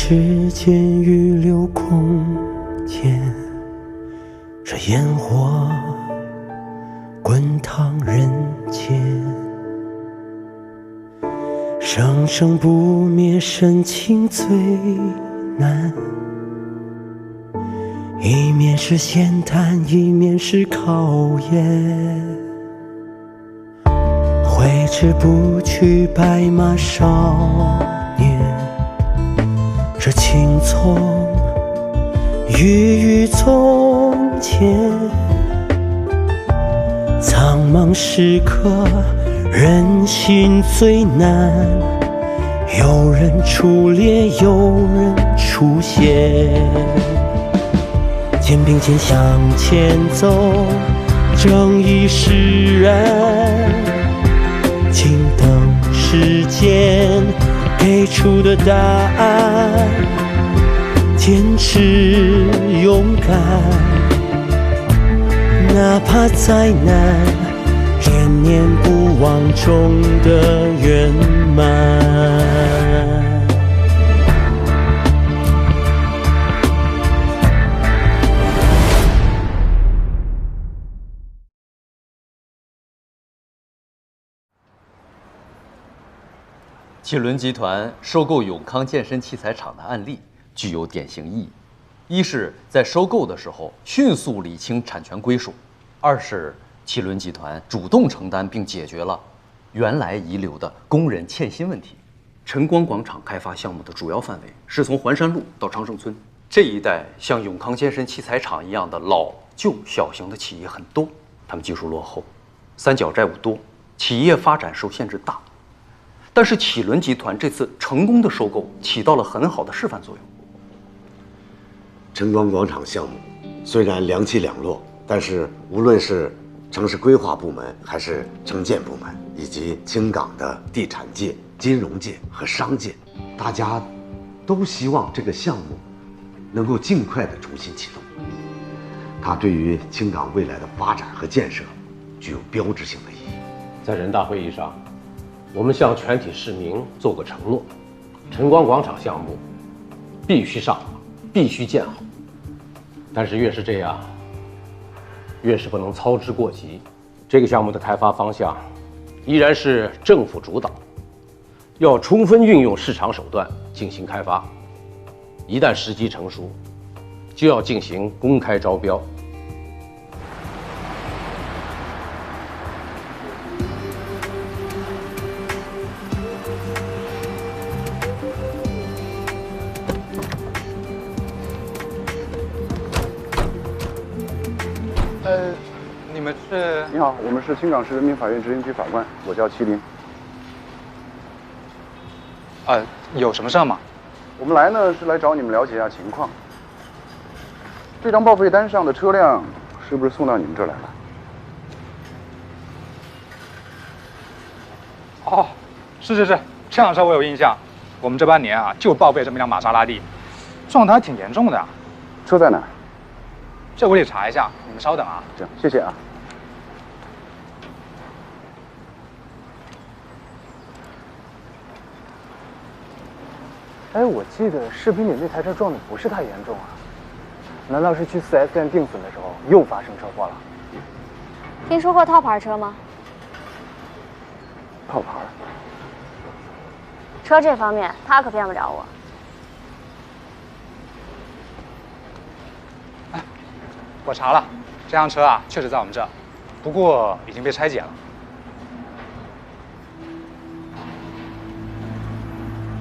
时间预留空间，这烟火滚烫人间，生生不灭，深情最难。一面是闲谈，一面是考验。挥之不去，白马少年，这青葱郁郁从前。苍茫时刻，人心最难。有人出列，有人出现。肩并肩向前走，正义使然。静等时间给出的答案，坚持勇敢，哪怕再难，念念不忘中的圆满。汽轮集团收购永康健身器材厂的案例具有典型意义：一是在收购的时候迅速理清产权归属；二是汽轮集团主动承担并解决了原来遗留的工人欠薪问题。晨光广场开发项目的主要范围是从环山路到长盛村这一带，像永康健身器材厂一样的老旧小型的企业很多，他们技术落后，三角债务多，企业发展受限制大。但是启伦集团这次成功的收购起到了很好的示范作用。晨光广场项目虽然两起两落，但是无论是城市规划部门还是城建部门，以及青港的地产界、金融界和商界，大家都希望这个项目能够尽快的重新启动。它对于青港未来的发展和建设具有标志性的意义。在人大会议上，我们向全体市民做个承诺：晨光广场项目必须上马，必须建好。但是越是这样，越是不能操之过急。这个项目的开发方向依然是政府主导，要充分运用市场手段进行开发。一旦时机成熟，就要进行公开招标。你们是？你好，我们是青港市人民法院执行局法官，我叫麒麟。有什么事吗？我们来呢是来找你们了解一下情况。这张报废单上的车辆是不是送到你们这儿来了？哦，是，这辆车我有印象。我们这半年啊，就报废这么辆玛莎拉蒂，撞得还挺严重的。车在哪儿？这我得查一下，你们稍等啊。行，谢谢啊。哎，我记得视频里那台车撞的不是太严重啊，难道是去4S店定损的时候又发生车祸了？听说过套牌车吗？套牌？车这方面他可骗不着我。我查了，这辆车啊确实在我们这儿，不过已经被拆解了。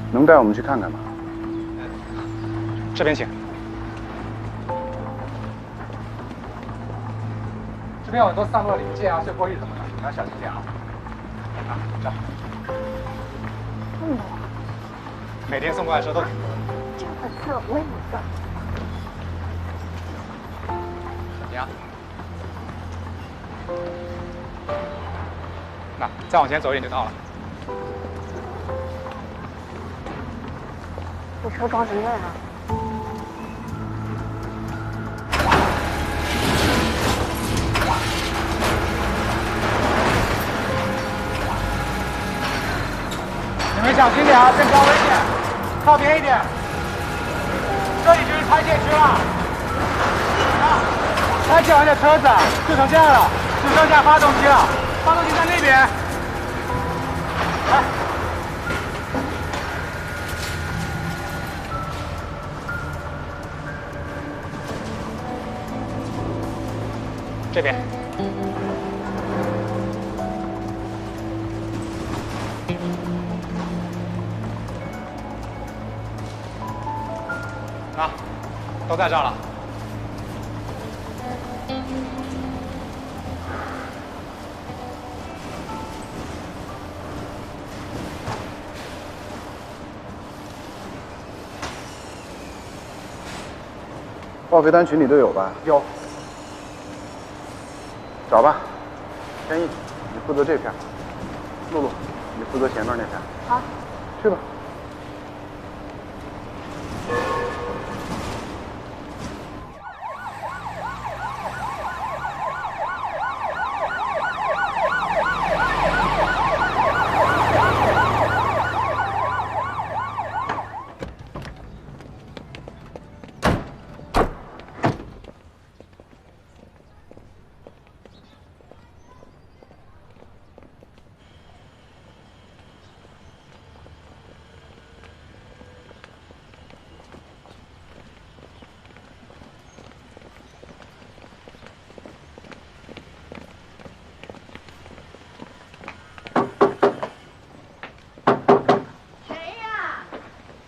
能带我们去看看吗？这边请。这边有很多散落的零件啊、碎玻璃什么的，你要小心点啊。这。每天送过来的车都挺多的。这本色我也有个。小心啊。那再往前走一点就到了。这车撞成这样。你们小心点啊，更高危险，靠边一点。拆卸区了。啊，拆卸完的车子就成这样了，只剩下发动机了。发动机在那边。来。这边。啊，都在这儿了。报废单群里都有吧？有。找吧。天意，你负责这片；露露，你负责前面那片。好。去吧。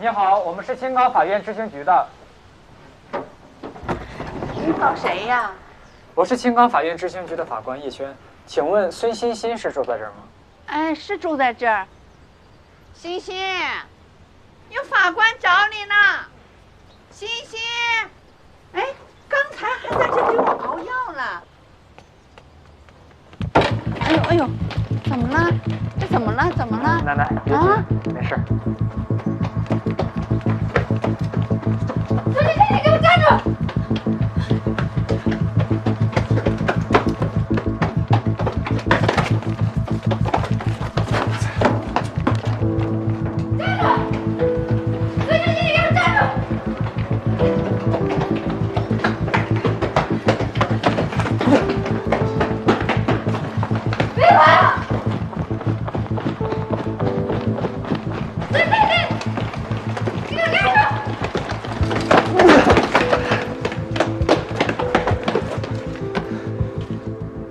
你好，我们是青冈法院执行局的。你找谁呀？我是青冈法院执行局的法官叶轩，请问孙欣欣是住在这儿吗？哎，是住在这儿。欣欣，有法官找你呢。欣欣，哎，刚才还在这给我熬药了。哎呦哎呦，怎么了？这怎么了？怎么了？奶奶，别急，没事。你给我站住！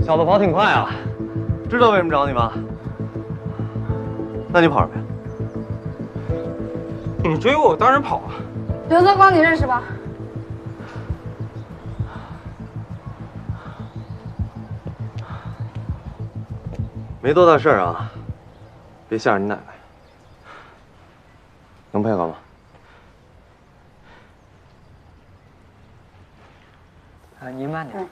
小子跑挺快啊，知道为什么找你吗？那你跑什么呀？你追我，我当然跑啊。刘泽光，你认识吧？没多大事儿啊，别吓着你奶奶。能配合吗？啊，您慢点。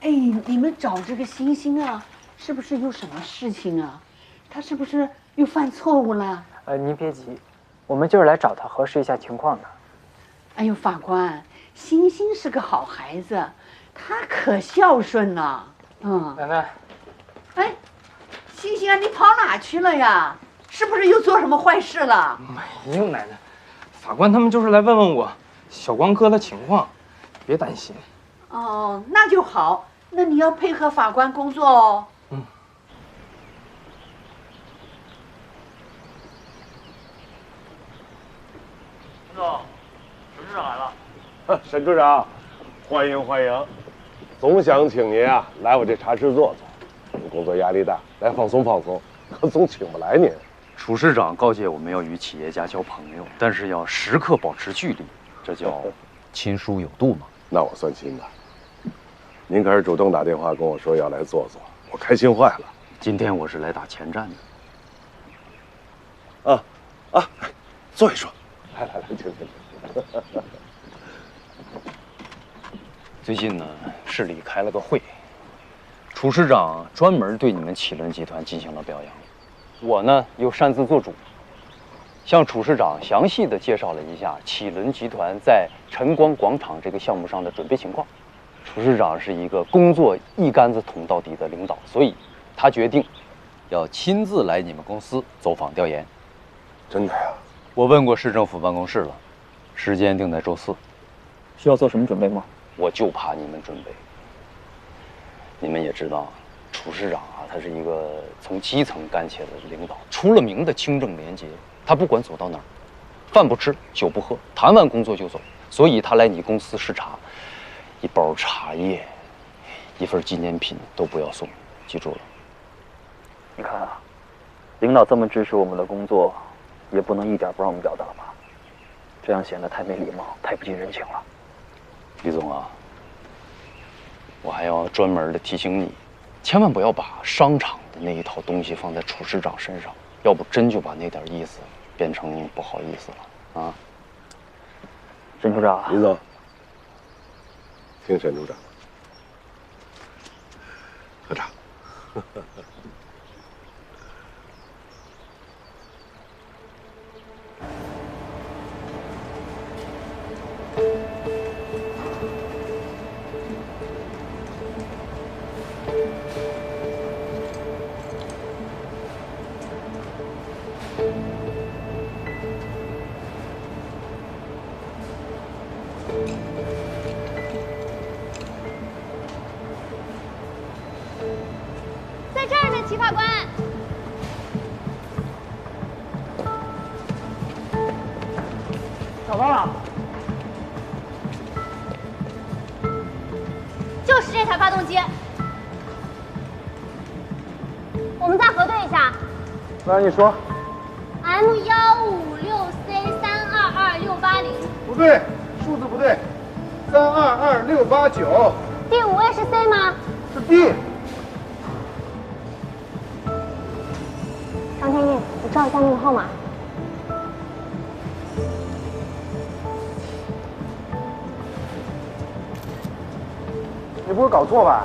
哎，你们找这个欣欣啊，是不是有什么事情啊？他是不是又犯错误了？您别急，我们就是来找他核实一下情况的。哎呦，法官，欣欣是个好孩子，他可孝顺了。奶奶。哎，欣欣啊，你跑哪去了呀？是不是又做什么坏事了？没有，奶奶，法官他们就是来问问我小光哥的情况，别担心。哦，那就好，那你要配合法官工作哦。陈总，沈处长来了。沈处长，欢迎欢迎。总想请您啊来我这茶室坐坐。您工作压力大，来放松放松，可总请不来您。楚市长告诫我们要与企业家交朋友，但是要时刻保持距离，这叫亲疏有度嘛。那我算亲的。您可是主动打电话跟我说要来坐坐，我开心坏了。今天我是来打前站的。坐一坐。来，请。最近呢，市里开了个会，楚市长专门对你们启伦集团进行了表扬。我呢又擅自做主，向楚市长详细的介绍了一下启伦集团在晨光广场这个项目上的准备情况。楚市长是一个工作一竿子捅到底的领导，所以他决定要亲自来你们公司走访调研。真的呀？我问过市政府办公室了，时间定在周4。需要做什么准备吗？我就怕你们准备。你们也知道，楚市长啊，他是一个从基层干起来的领导，出了名的清正廉洁。他不管走到哪儿，饭不吃，酒不喝，谈完工作就走。所以他来你公司视察，一包茶叶，一份纪念品都不要送，记住了。你看啊，领导这么支持我们的工作，也不能一点不让我们表达吧？这样显得太没礼貌，太不近人情了。李总啊，我还要专门的提醒你，千万不要把商场的那一套东西放在楚市长身上，要不真就把那点意思变成不好意思了啊！沈处长，李总，听沈处长，喝茶。在这儿呢，齐法官。找到了，就是这台发动机。我们再核对一下。那你说M156C322680。不对，数字不对，322689。第5位是 C 吗？是 D。张天印，你照一下那个号码。你不会搞错吧？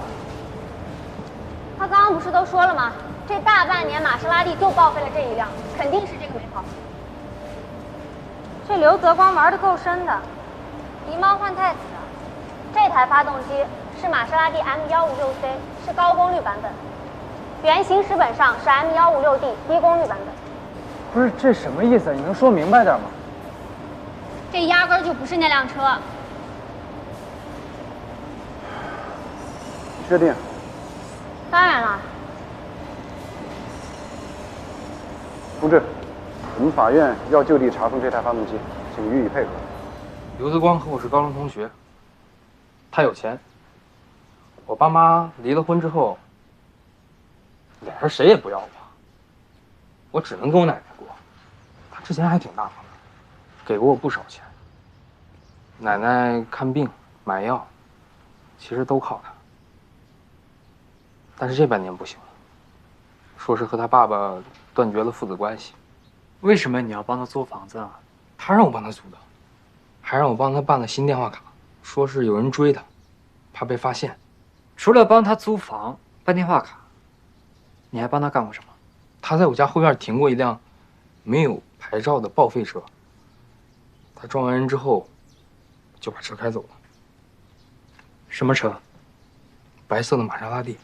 他刚刚不是都说了吗？这大半年玛莎拉蒂就报废了这一辆，肯定是这个没跑。这刘泽光玩的够深的，狸猫换太子啊！这台发动机是玛莎拉蒂 M156C， 是高功率版本。原行驶本上是 M156D 低功率版本。不是这什么意思？你能说明白点吗？这压根儿就不是那辆车。你确定？当然了。同志，我们法院要就地查封这台发动机，请予以配合。刘泽光和我是高中同学，他有钱。我爸妈离了婚之后，俩人谁也不要我，我只能跟我奶奶过。她之前还挺大方的，给过我不少钱。奶奶看病、买药，其实都靠她。但是这半年不行了，说是和他爸爸断绝了父子关系。为什么你要帮他租房子啊？他让我帮他租的，还让我帮他办了新电话卡，说是有人追他，怕被发现。除了帮他租房、办电话卡，你还帮他干过什么？他在我家后院停过一辆没有牌照的报废车，他撞完人之后就把车开走了。什么车？白色的玛莎拉蒂。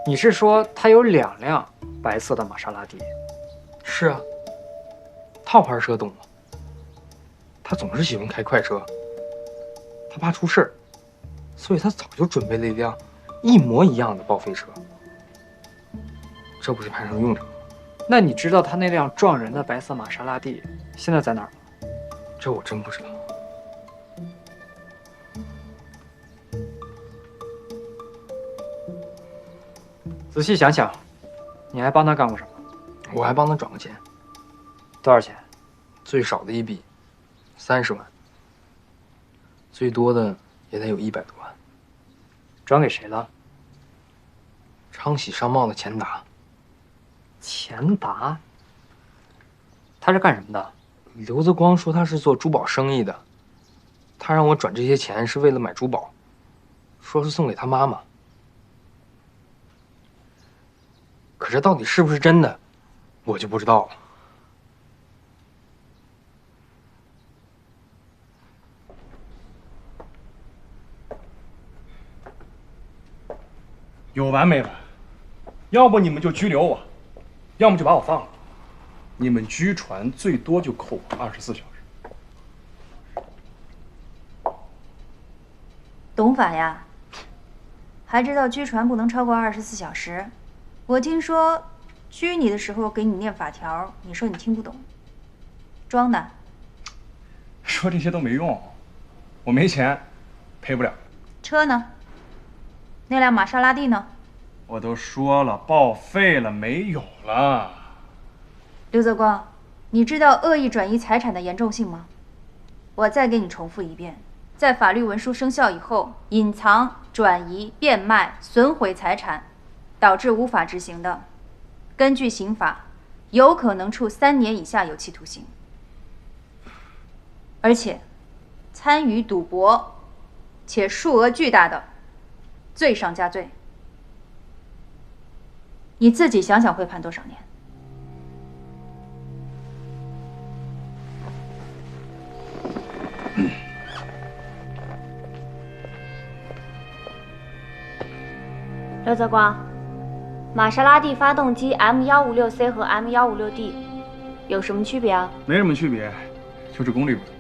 你是说他有2辆白色的玛莎拉蒂？是啊，套牌车懂吗？他总是喜欢开快车，他怕出事儿，所以他早就准备了一辆一模一样的报废车。这不是派上用场吗？那你知道他那辆撞人的白色玛莎拉蒂现在在哪儿吗？这我真不知道。仔细想想，你还帮他干过什么？我还帮他转过钱。多少钱？最少的一笔30万，最多的也得有100多万。转给谁了？昌喜商贸的钱达。钱达？他是干什么的？刘泽光说他是做珠宝生意的，他让我转这些钱是为了买珠宝，说是送给他妈妈。可是到底是不是真的，我就不知道了。有完没完？要不你们就拘留我，要么就把我放了。你们拘传最多就扣我24小时。懂法呀？还知道拘传不能超过24小时？我听说拘你的时候给你念法条，你说你听不懂，装的。说这些都没用，我没钱，赔不了。车呢？那辆玛莎拉蒂呢？我都说了，报废了，没有了。刘泽光，你知道恶意转移财产的严重性吗？我再给你重复一遍，在法律文书生效以后，隐藏、转移、变卖、损毁财产，导致无法执行的，根据刑法，有可能处3年以下有期徒刑。而且，参与赌博，且数额巨大的，罪上加罪。你自己想想会判多少年？刘泽光，玛莎拉蒂发动机 M156C 和 M156D 有什么区别啊？没什么区别，就是功率不同。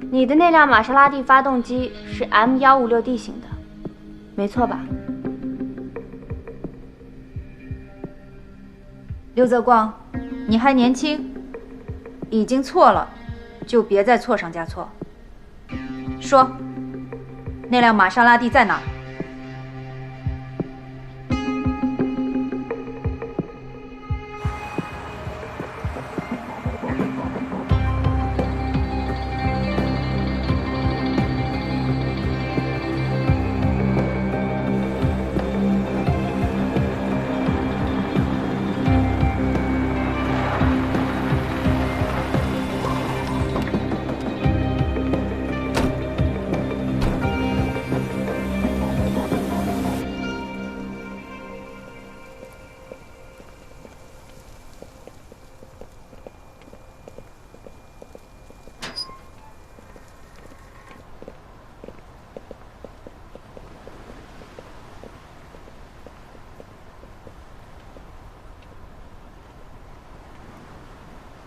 你的那辆玛莎拉蒂发动机是 M156D 型的，没错吧？刘泽光，你还年轻，已经错了，就别再错上加错。说，那辆玛莎拉蒂在哪儿？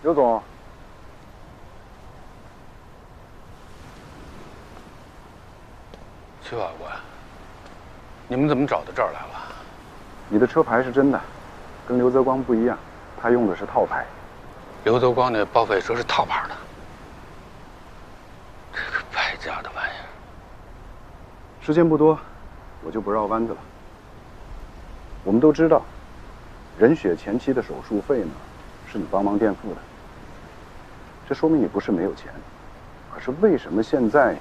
刘总，徐法官，你们怎么找到这儿来了？你的车牌是真的，跟刘泽光不一样，他用的是套牌。刘泽光那报废车是套牌的，这个败家的玩意儿。时间不多，我就不绕弯子了。我们都知道，任雪前期的手术费呢，是你帮忙垫付的。这说明你不是没有钱，可是为什么现在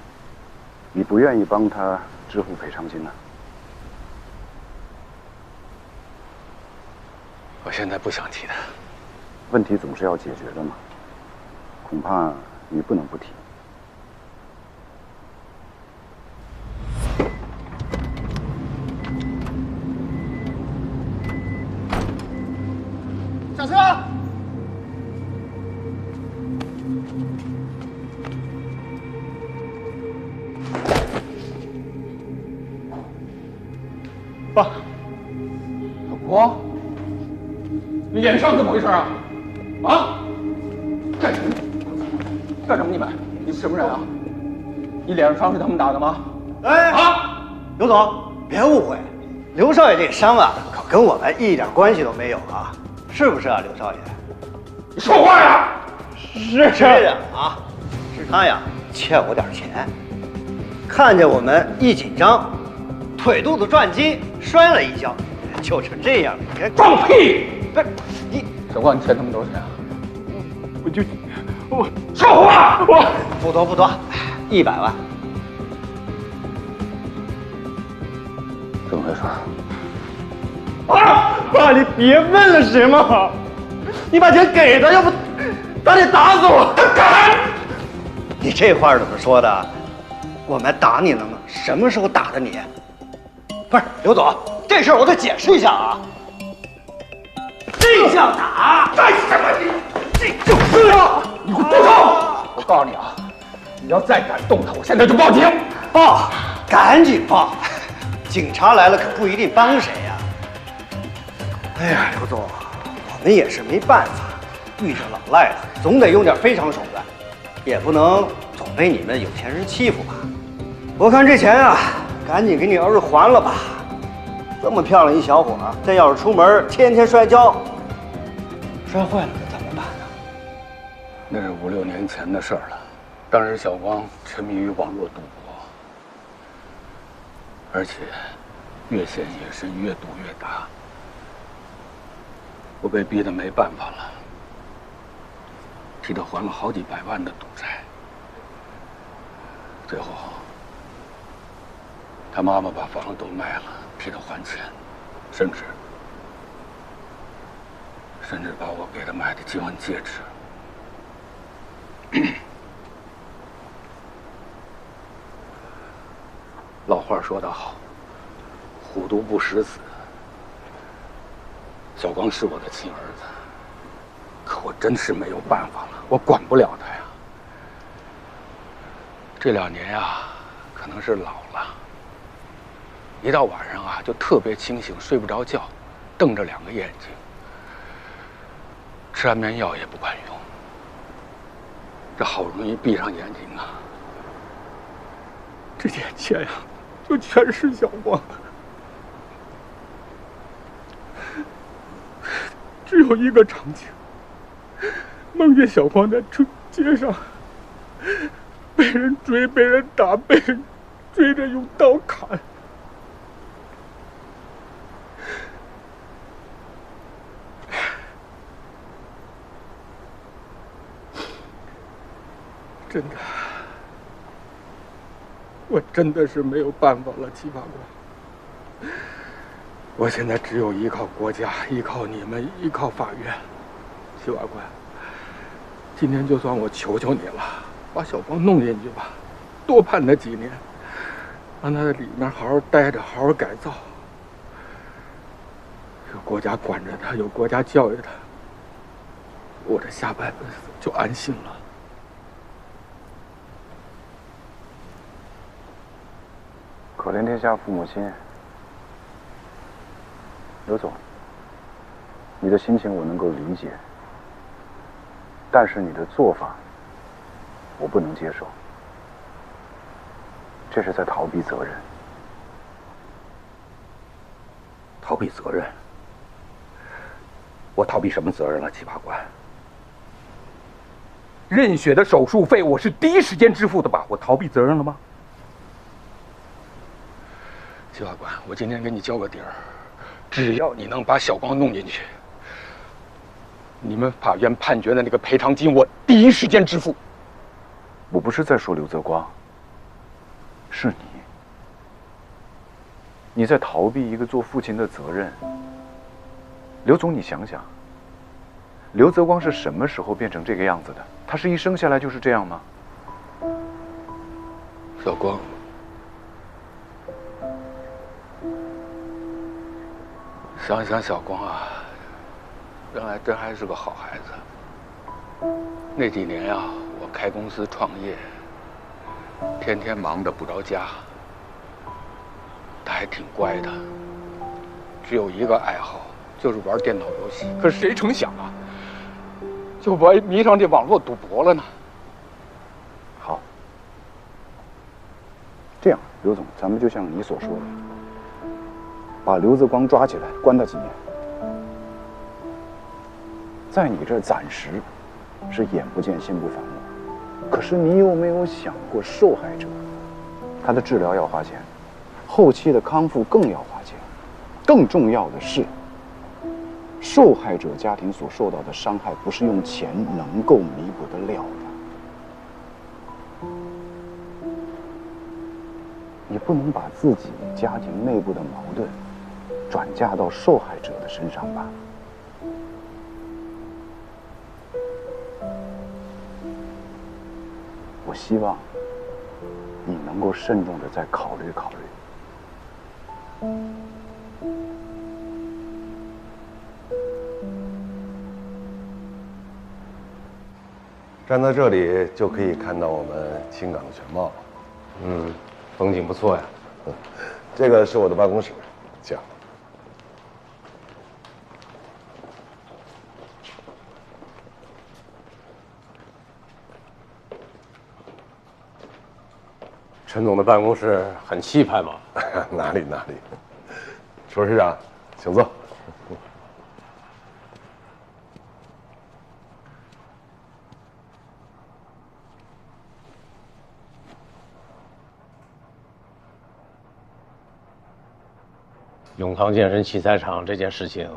你不愿意帮他支付赔偿金呢？我现在不想提他。问题总是要解决的嘛，恐怕你不能不提。上车！爸，老郭，你脸上怎么回事啊？啊！干什么？干什么？你们什么人啊？你脸上伤是他们打的吗？哎啊！刘总，别误会，刘少爷这伤啊，可跟我们一点关系都没有啊，是不是啊，刘少爷？你说话呀！是这样啊，是他呀欠我点钱，看见我们一紧张，腿肚子转筋，摔了一跤，就是这样。放屁！不是你，小光，你欠他们多少钱啊？我说话！我不多不多，100万。怎么回事？爸，你别问了行吗？你把钱给他，要不他得打死我！他敢！你这话怎么说的？我们打你了吗？什么时候打的你？不是刘总，这事儿我得解释一下啊。这叫打！干什么你？这就是啊！你给我住手！我告诉你啊，你要再敢动他，我现在就报警！报，赶紧报！警察来了可不一定帮谁呀。哎呀，刘总，我们也是没办法，遇着老赖了，总得用点非常手段，也不能总被你们有钱人欺负吧。我看这钱啊，赶紧给你儿子还了吧。这么漂亮一小伙，这要是出门天天摔跤，摔坏了可怎么办呢？那是5、6年前的事儿了。当时小光沉迷于网络赌博，而且越陷越深，越赌越大。我被逼得没办法了，替他还了好几百万的赌债。最后，他妈妈把房子都卖了，替他还钱，甚至把我给他买的结婚戒指。老话说得好，虎毒不食子。小光是我的亲儿子，可我真是没有办法了，我管不了他呀。这2年呀，可能是老了，一到晚上啊就特别清醒，睡不着觉，瞪着2个眼睛，吃安眠药也不管用。这好容易闭上眼睛啊，这眼前呀，就全是小光，只有一个场景，梦见小光在街上被人追、被人打、被人追着用刀砍。真的，我真的是没有办法了，七法官。我现在只有依靠国家，依靠你们，依靠法院。七法官，今天就算我求求你了，把小光弄进去吧，多判他几年，让他在里面好好待着，好好改造。有国家管着他，有国家教育他，我这下半辈子就安心了。可怜天下父母心。刘总，你的心情我能够理解，但是你的做法我不能接受，这是在逃避责任。逃避责任？我逃避什么责任了，七法官？任雪的手术费我是第一时间支付的吧？我逃避责任了吗？七法官，我今天给你交个底儿，只要你能把小光弄进去，你们法院判决的那个赔偿金，我第一时间支付。我不是在说刘泽光，是你。你在逃避一个做父亲的责任。刘总，你想想，刘泽光是什么时候变成这个样子的？他是一生下来就是这样吗？小光，想想小光啊，原来真还是个好孩子。那几年啊，我开公司创业，天天忙得不着家。他还挺乖的，只有一个爱好，就是玩电脑游戏。可是谁成想啊，就迷上这网络赌博了呢？好，这样，刘总，咱们就像你所说的，把刘泽光抓起来，关他几年。在你这暂时是眼不见心不烦了，可是你有没有想过，受害者他的治疗要花钱，后期的康复更要花钱，更重要的是，受害者家庭所受到的伤害不是用钱能够弥补得了的。你不能把自己家庭内部的矛盾转嫁到受害者的身上吧？我希望你能够慎重的再考虑考虑。站在这里就可以看到我们青港的全貌。风景不错呀。这个是我的办公室，请。陈总的办公室很气派嘛。哪里。楚市长，请坐。永康健身器材厂这件事情，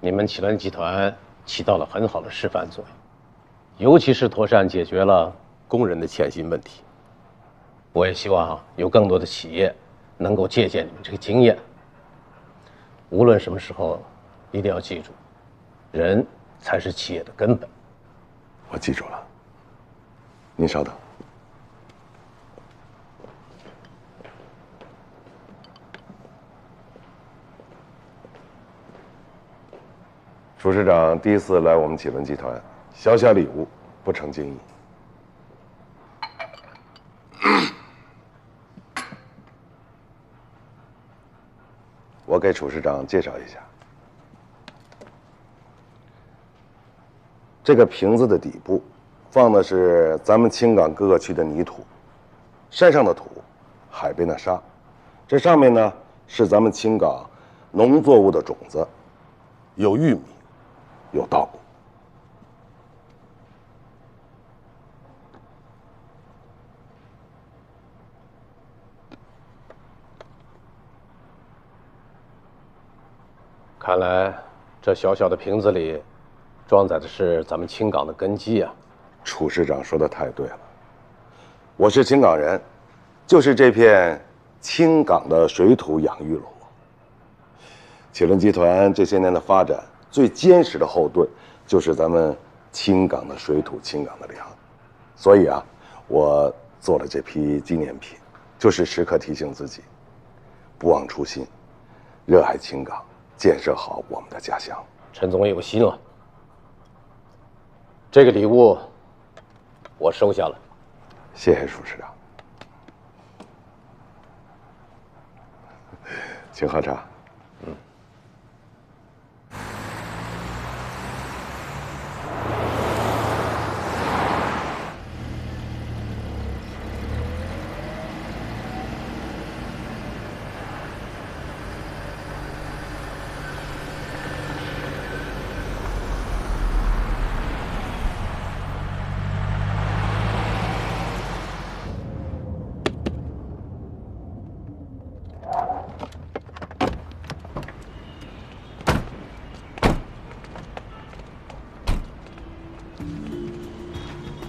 你们启伦集团起到了很好的示范作用，尤其是妥善解决了工人的欠薪问题。我也希望有更多的企业能够借鉴你们这个经验。无论什么时候，一定要记住，人才是企业的根本。我记住了。您稍等。楚市长第一次来我们启伦集团，小小礼物不成敬意。我给楚市长介绍一下，这个瓶子的底部放的是咱们青港各个区的泥土，山上的土，海边的沙，这上面呢是咱们青港农作物的种子，有玉米，有稻谷。看来这小小的瓶子里装载的是咱们青港的根基啊。楚市长说的太对了，我是青港人，就是这片青港的水土养育了我。启伦集团这些年的发展，最坚实的后盾就是咱们青港的水土、青港的粮。所以啊，我做了这批纪念品，就是时刻提醒自己，不忘初心，热爱青港，建设好我们的家乡。陈总有心了，这个礼物我收下了。谢谢楚市长，请喝茶。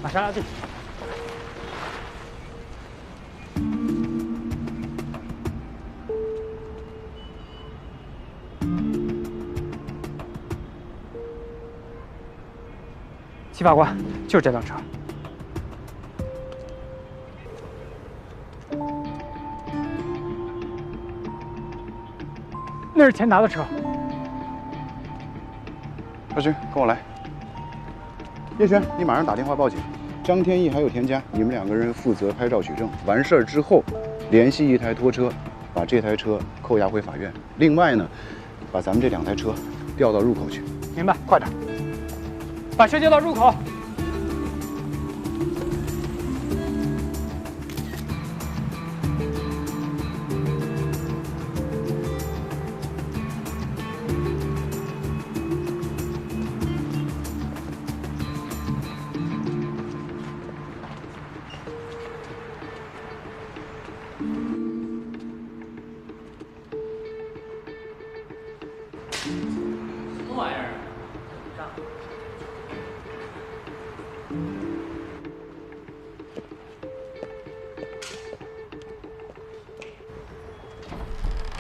玛莎拉蒂。齐法官，就是这辆车。那是钱达的车。少勋，跟我来。叶璇，你马上打电话报警。张天翼还有田佳，你们两个人负责拍照取证。完事儿之后，联系一台拖车，把这台车扣押回法院。另外呢，把咱们这2台车调到入口去。明白，快点，把车调到入口。什么玩意儿？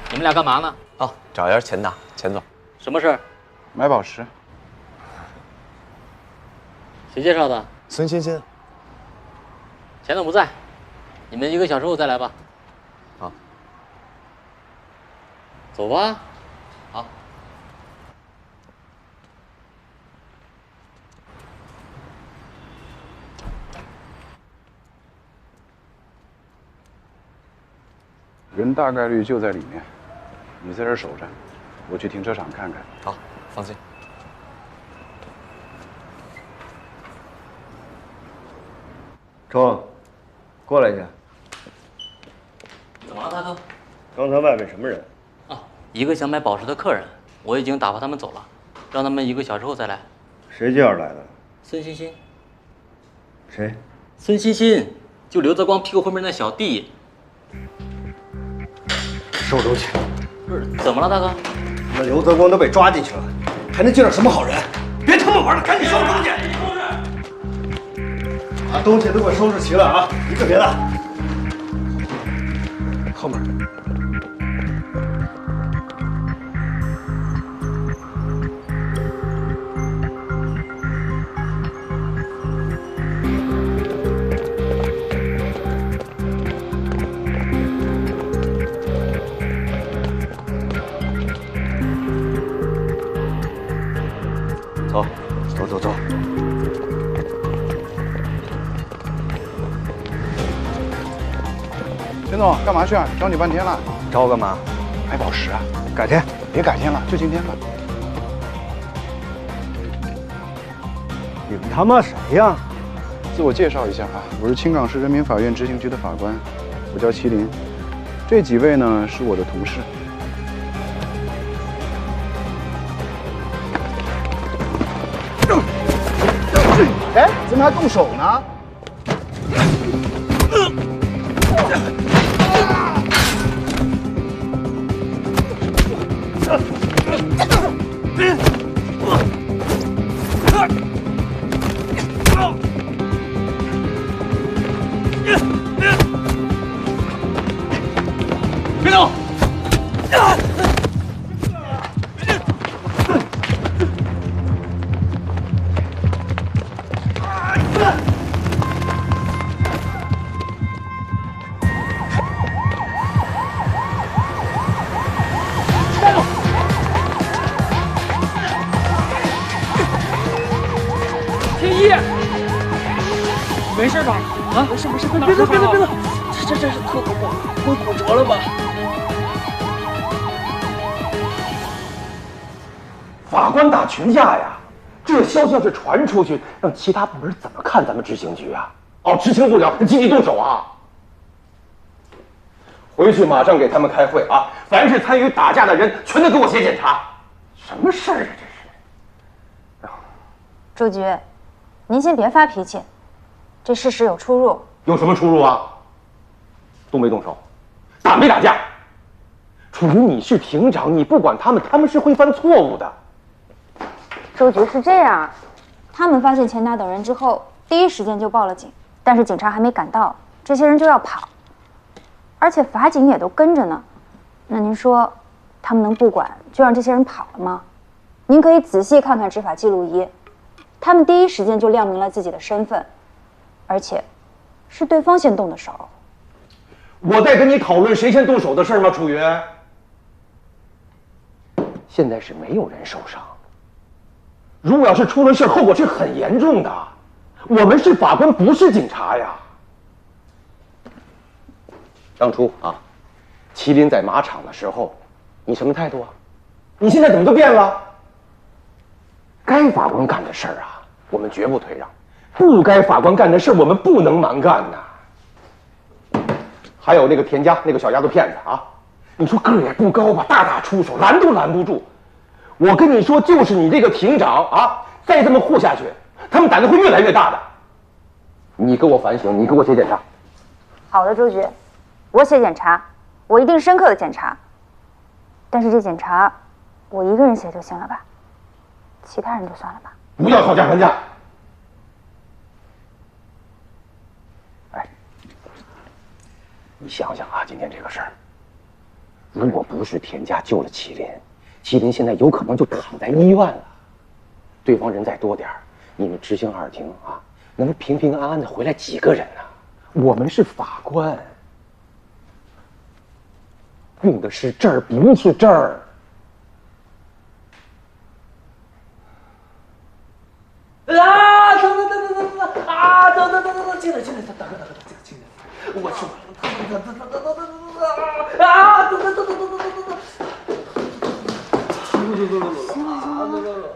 你们俩干嘛呢？哦，找一下钱达，钱总。什么事儿？买宝石。谁介绍的？孙欣欣。钱总不在，你们1个小时后再来吧。好。走吧。好。人大概率就在里面，你在这儿守着，我去停车场看看。好，放心。冲，过来一下。怎么了，大哥？刚才外面什么人？啊，一个想买宝石的客人，我已经打发他们走了，让他们1个小时后再来。谁介绍来的？孙欣欣。谁？孙欣欣，就刘泽光屁股后面那小弟。收东西。不是，怎么了，大哥？那刘泽光都被抓进去了，还能介绍什么好人？别他妈玩了，赶紧收东西！把东西都给我收拾齐了啊，一个别落。后面。走，走走走。田总，干嘛去啊？找你半天了。找我干嘛？买宝石啊。改天。别改天了，就今天吧。你们他妈谁呀？自我介绍一下啊，我是青港市人民法院执行局的法官，我叫麒麟。这几位呢是我的同事。哎，怎么还动手呢？别动！天一，没事吧？啊，没事没事，别动别动别动，这是特痛吗？会骨折了吧？法官打群架呀！这消息要是传出去，让其他部门怎么看咱们执行局啊？哦，执行不了，积极动手啊！回去马上给他们开会啊！凡是参与打架的人，全都给我写检查。什么事儿啊？这是！朱局，您先别发脾气，这事实有出入。有什么出入啊？动没动手？打没打架？楚云，你是庭长，你不管他们，他们是会犯错误的。周局是这样，他们发现钱达等人之后，第一时间就报了警，但是警察还没赶到，这些人就要跑，而且法警也都跟着呢。那您说，他们能不管就让这些人跑了吗？您可以仔细看看执法记录仪，他们第一时间就亮明了自己的身份，而且是对方先动的手。我在跟你讨论谁先动手的事吗，楚云？现在是没有人受伤。如果要是出了事，后果是很严重的。我们是法官，不是警察呀。当初啊，麒麟在马场的时候，你什么态度啊？你现在怎么都变了？该法官干的事儿啊，我们绝不退让；不该法官干的事儿，我们不能蛮干呐。还有那个田家那个小丫头片子啊，你说个儿也不高吧，大打出手，拦都拦不住。我跟你说，就是你这个庭长啊，再这么护下去，他们胆子会越来越大的。你给我反省，你给我写检查。好的，周局，我写检查，我一定深刻的检查。但是这检查，我一个人写就行了吧？其他人就算了吧。不要讨价还价。哎，你想想啊，今天这个事儿，如果不是田家救了麒麟，麒麟现在有可能就躺在医院了。对方人再多点儿，你们执行二庭啊，能平平安安的回来几个人呢？我们是法官，用的是这儿，不是这儿。啊！等啊！等，进来，大哥，进来！我去，等，啊！走！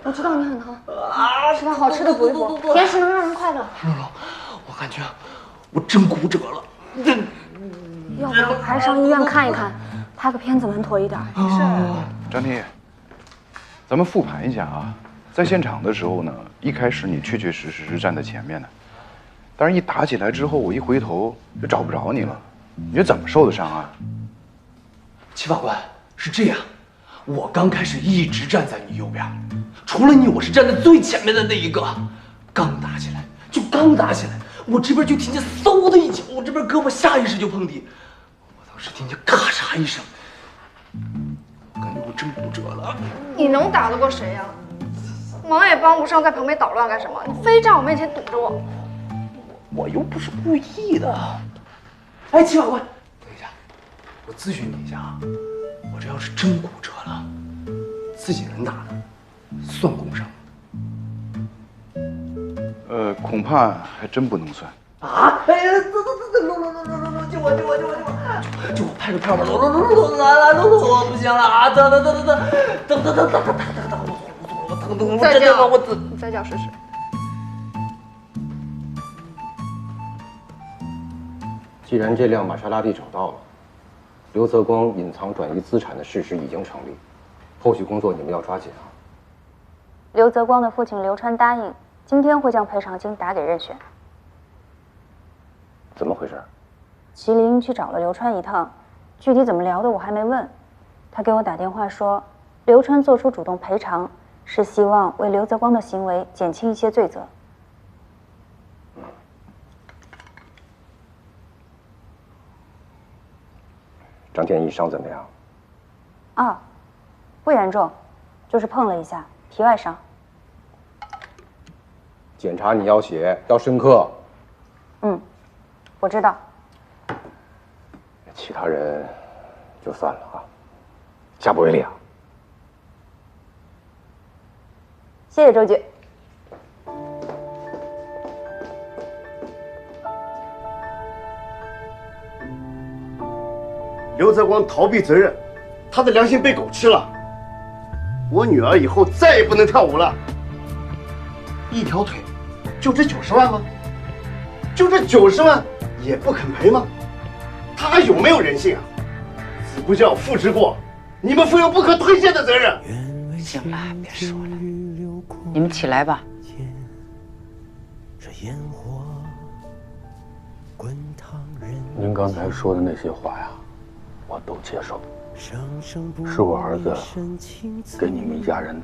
我知道你很疼，吃点好吃的补一补，甜食能让人快乐。我感觉我真骨折了。要不还是上医院看一看，拍个片子稳妥一点。张天野，咱们复盘一下啊。在现场的时候呢，一开始你确确实实是站在前面的，但是一打起来之后，我一回头就找不着你了。你这怎么受的伤啊？齐法官，是这样，我刚开始一直站在你右边，除了你，我是站在最前面的那一个。刚打起来，我这边就听见嗖的一脚，我这边胳膊下意识就碰地，我当时听见咔嚓一声，我感觉我真骨折了。你能打得过谁呀？忙也帮不上，在旁边捣乱干什么？你非站我面前堵着我。我又不是故意的。哎，齐法官，等一下，我咨询你一下啊，我这要是真骨折了，自己人打的，算工伤吗？恐怕还真不能算。啊！哎呀，走，救我！救我！拍个片吧，走，我不行了啊！等，我再叫，我再叫试试。既然这辆玛莎拉蒂找到了，刘泽光隐藏转移资产的事实已经成立，后续工作你们要抓紧啊。刘泽光的父亲刘川答应，今天会将赔偿金打给任选。怎么回事？麒麟去找了刘川一趟，具体怎么聊的我还没问。他给我打电话说，刘川做出主动赔偿，是希望为刘泽光的行为减轻一些罪责。张天一伤怎么样？啊，不严重，就是碰了一下，皮外伤。检查你要写，要深刻。我知道。其他人就算了啊，下不为例啊。谢谢周局。刘泽光逃避责任，他的良心被狗吃了。我女儿以后再也不能跳舞了。一条腿，就这90万吗？就这90万也不肯赔吗？他还有没有人性啊？子不教，父之过，你们负有不可推卸的责任。行了，别说了，你们起来吧。您刚才说的那些话呀，我都接受。是我儿子给你们一家人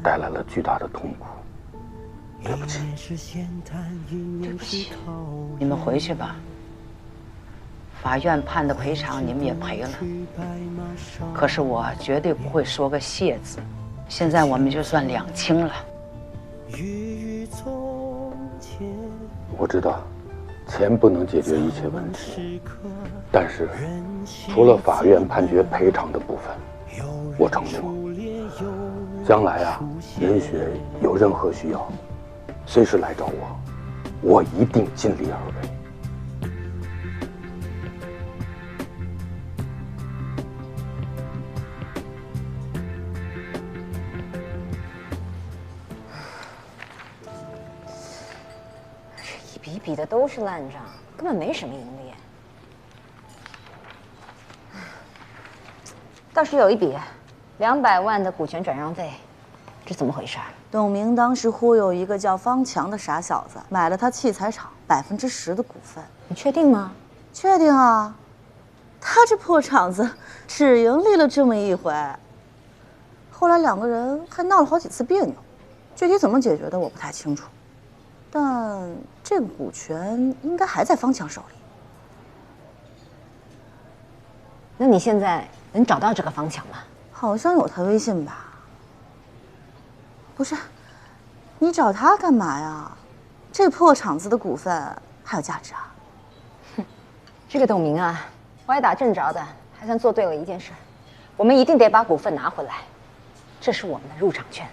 带来了巨大的痛苦，对不起。对不起，你们回去吧。法院判的赔偿你们也赔了，可是我绝对不会说个谢字。现在我们就算两清了。我知道，钱不能解决一切问题，但是除了法院判决赔偿的部分，我承诺，将来啊，严雪有任何需要，随时来找我，我一定尽力而为。一笔的都是烂账，根本没什么盈利。倒是有一笔，200万的股权转让费，这怎么回事？董明当时忽悠一个叫方强的傻小子，买了他器材厂10%的股份。你确定吗？确定啊，他这破厂子只盈利了这么一回，后来2个人还闹了好几次别扭，具体怎么解决的我不太清楚。但这个股权应该还在方强手里。那你现在能找到这个方强吗？好像有他微信吧？不是，你找他干嘛呀？这破厂子的股份还有价值啊？哼，这个董明啊，歪打正着的，还算做对了一件事。我们一定得把股份拿回来，这是我们的入场券。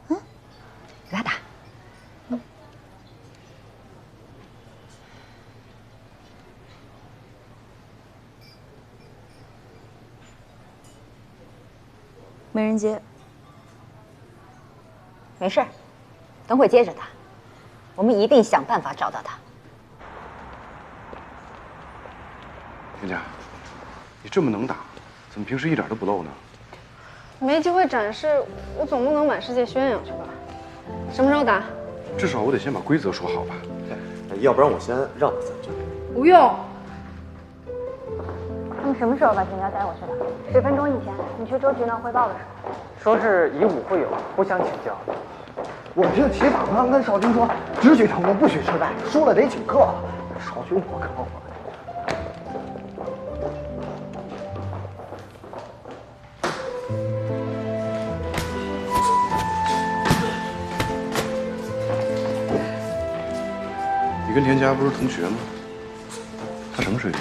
给他打。没人接。没事，等会接着他，我们一定想办法找到他。田家，你这么能打，怎么平时一点都不露呢？没机会展示，我总不能满世界宣扬去吧？什么时候打？至少我得先把规则说好吧。要不然我先让他3局。不用。他们什么时候把田家带过去的？10分钟以前，你去周局那汇报的时候。说是以武会友，互相请教。我听齐法官跟少军说，只许成功，不许失败，输了得请客。少军多可恶！你跟田家不是同学吗？他什么水平？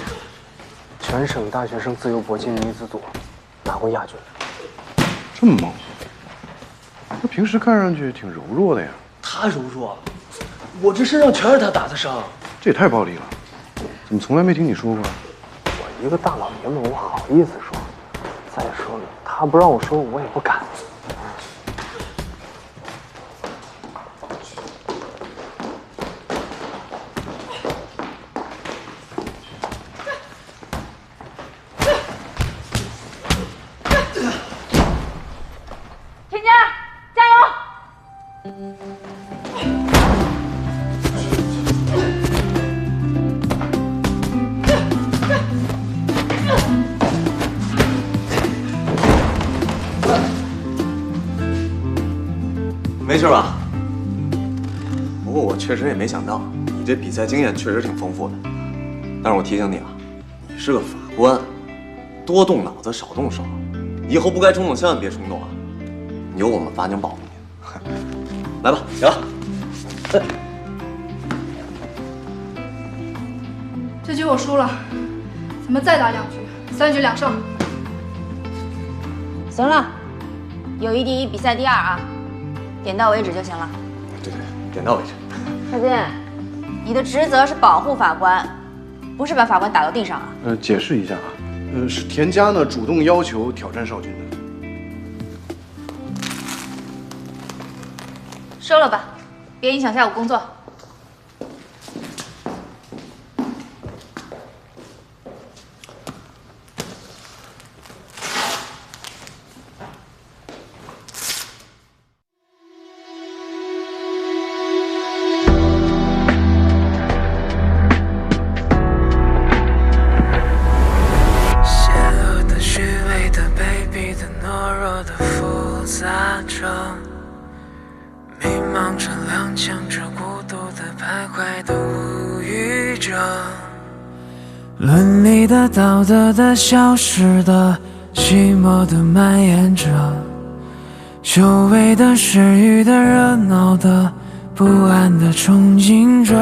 全省大学生自由搏击女子组拿过亚军。这么猛？他平时看上去挺柔弱的呀。他柔弱，我这身上全是他打的伤。这也太暴力了，怎么从来没听你说过？我一个大老爷们，我好意思说？再说了，他不让我说，我也不敢。田家，加油！没事吧？不过我确实也没想到，你这比赛经验确实挺丰富的。但是我提醒你啊，你是个法官，多动脑子少动手，以后不该冲动千万别冲动啊！有我们法警保护你。来吧，起来。这局我输了，咱们再打2局，3局2胜。行了，友谊第一，比赛第2啊，点到为止就行了。对，点到为止。少军，你的职责是保护法官，不是把法官打到地上啊。解释一下啊，是田家呢主动要求挑战少军的。收了吧，别影响下午工作。伦理的、道德的、消失的、寂寞的蔓延着，久违的、失语的、热闹的、不安的憧憬着，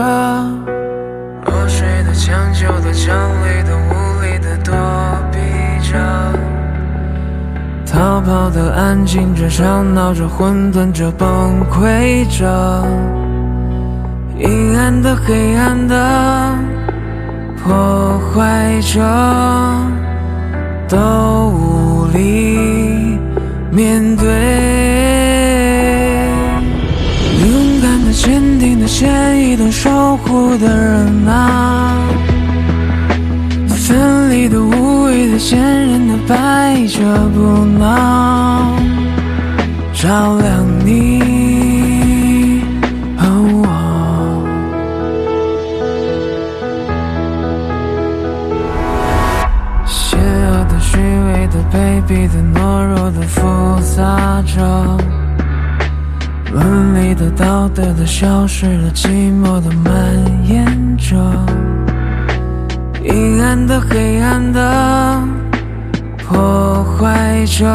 落水的、抢救的、奖励的、无力的躲避着，逃跑的、安静着、吵闹着、混沌着、崩溃着，阴暗的、黑暗的破坏着，都无力面对。勇敢的、坚定的、坚毅的、守护的人啊，奋力的、无畏的、坚韧的，摆着不挠，照亮你。卑鄙的、懦弱的、复杂着，伦理的、道德的、消失的、寂寞的蔓延着，阴暗的、黑暗的破坏着，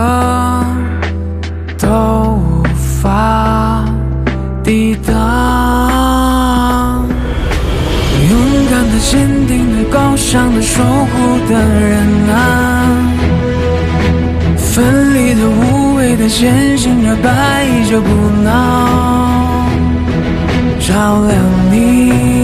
都无法抵挡。勇敢的、坚定的、高尚的、守护的人啊，奋力的、无畏的、前行着、摆着不挠，照亮你。